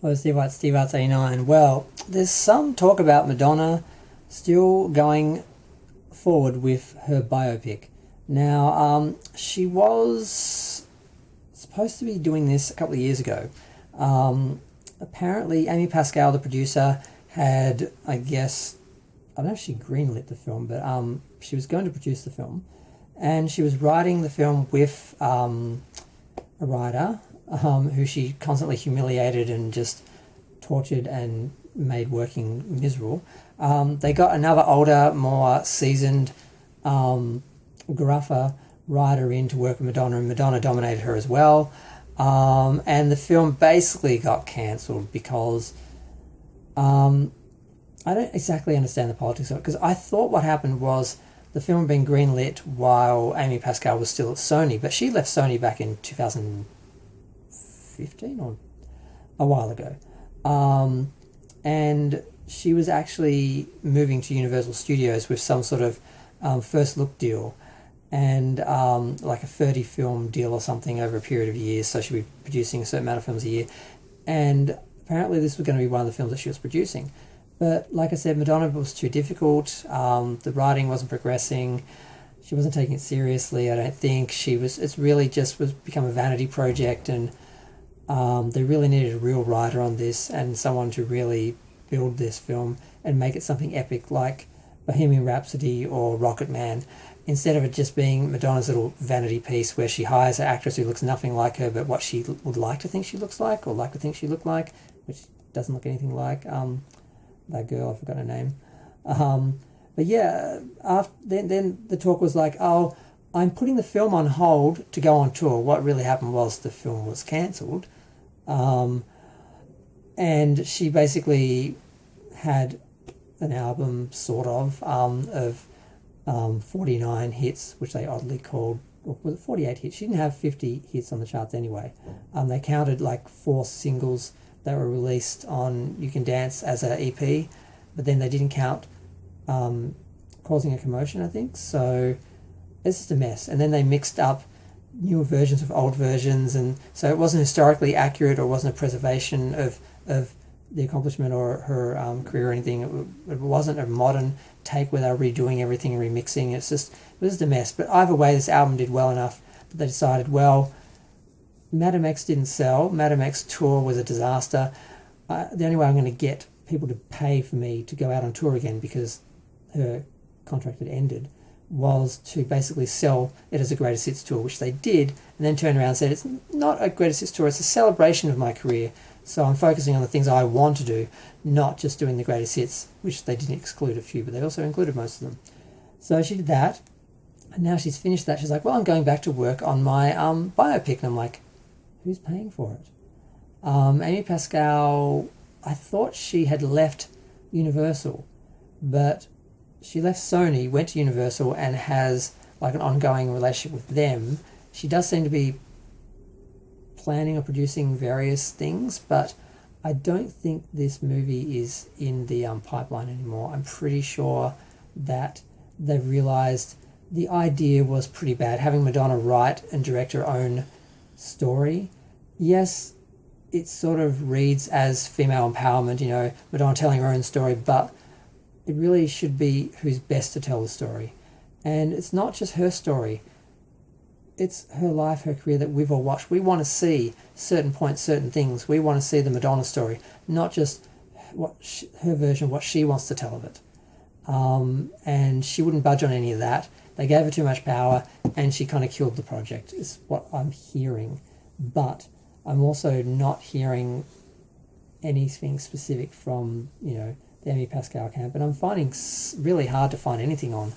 Hello, Steve Arts 89. Well, there's some talk about Madonna still going forward with her biopic. Now, she was supposed to be doing this a couple of years ago. Apparently, Amy Pascal, the producer, had, I guess, I don't know if she greenlit the film, but she was going to produce the film. And she was writing the film with a writer who she constantly humiliated and just tortured and made working miserable. They got another older, more seasoned, gruffer writer in to work with Madonna, and Madonna dominated her as well. And the film basically got cancelled because I don't exactly understand the politics of it, because I thought what happened was the film had been greenlit while Amy Pascal was still at Sony, but she left Sony back in 2015 or a while ago. And she was actually moving to Universal Studios with some sort of first look deal and like a 30 film deal or something over a period of years, so she'd be producing a certain amount of films a year. And apparently this was going to be one of the films that she was producing. But like I said, Madonna was too difficult. The writing wasn't progressing. She wasn't taking it seriously, I don't think. It's really just was become a vanity project, and they really needed a real writer on this and someone to really build this film and make it something epic like Bohemian Rhapsody or Rocket Man, instead of it just being Madonna's little vanity piece where she hires an actress who looks nothing like her but what she would like to think she looks like, or like to think she looked like, which doesn't look anything like that girl, I forgot her name. But yeah, then the talk was like, oh, I'm putting the film on hold to go on tour. What really happened was the film was cancelled. And she basically had an album, sort of 49 hits, which they oddly called, or was it 48 hits? She didn't have 50 hits on the charts anyway. They counted like 4 singles that were released on You Can Dance as an EP, but then they didn't count Causing a Commotion, I think. So it's just a mess. And then they mixed up newer versions of old versions, and so it wasn't historically accurate, or wasn't a preservation of the accomplishment or her career or anything. It wasn't a modern take where they were redoing everything and remixing. It was just a mess. But either way, this album did well enough that they decided, well, Madame X didn't sell. Madame X tour was a disaster. The only way I'm going to get people to pay for me to go out on tour again, because her contract had ended, was to basically sell it as a greatest hits tour, which they did, and then turned around and said, it's not a greatest hits tour, it's a celebration of my career. So I'm focusing on the things I want to do, not just doing the greatest hits, which they didn't exclude a few, but they also included most of them. So she did that, and now she's finished that. She's like, well, I'm going back to work on my biopic. And I'm like, who's paying for it? Amy Pascal, I thought she had left Universal, but she left Sony, went to Universal, and has like an ongoing relationship with them. She does seem to be planning or producing various things, but I don't think this movie is in the pipeline anymore. I'm pretty sure that they've realised the idea was pretty bad. Having Madonna write and direct her own story, yes, it sort of reads as female empowerment, Madonna telling her own story, but it really should be who's best to tell the story. And it's not just her story. It's her life, her career that we've all watched. We want to see certain points, certain things. We want to see the Madonna story, not just her version of what she wants to tell of it. And she wouldn't budge on any of that. They gave her too much power, and she kind of killed the project, is what I'm hearing. But I'm also not hearing anything specific from, the Amy Pascal camp. And I'm finding really hard to find anything on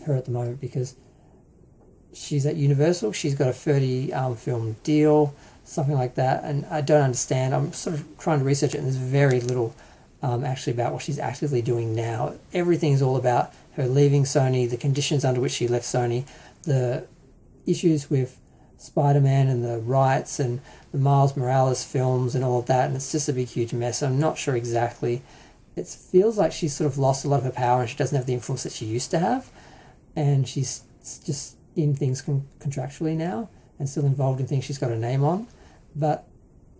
her at the moment, because she's at Universal. She's got a 30 film deal, something like that, and I don't understand. I'm sort of trying to research it, and there's very little actually about what she's actively doing now. Everything is all about her leaving Sony, the conditions under which she left Sony, the issues with Spider-Man and the rights and the Miles Morales films and all of that, and it's just a big huge mess. I'm not sure exactly. It feels like she's sort of lost a lot of her power, and she doesn't have the influence that she used to have, and she's just in things contractually now and still involved in things she's got a name on. But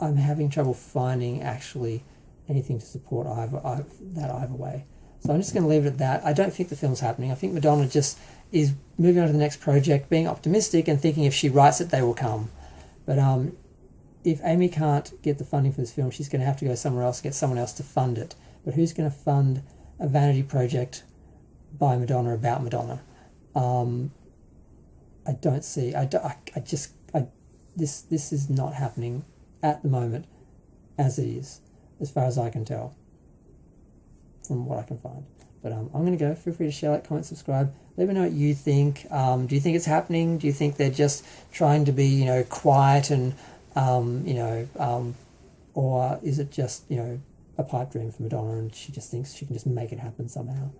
I'm having trouble finding actually anything to support that either way. So I'm just going to leave it at that. I don't think the film's happening. I think Madonna just is moving on to the next project, being optimistic and thinking if she writes it, they will come. But if Amy can't get the funding for this film, she's going to have to go somewhere else, get someone else to fund it. But who's going to fund a vanity project by Madonna about Madonna? I don't see. This is not happening at the moment, as it is, as far as I can tell, from what I can find. But I'm going to go. Feel free to share, like, comment, subscribe. Let me know what you think. Do you think it's happening? Do you think they're just trying to be, quiet and, or is it just, a pipe dream for Madonna and she just thinks she can just make it happen somehow,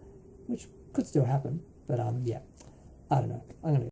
which could still happen. But yeah, I don't know. I'm going to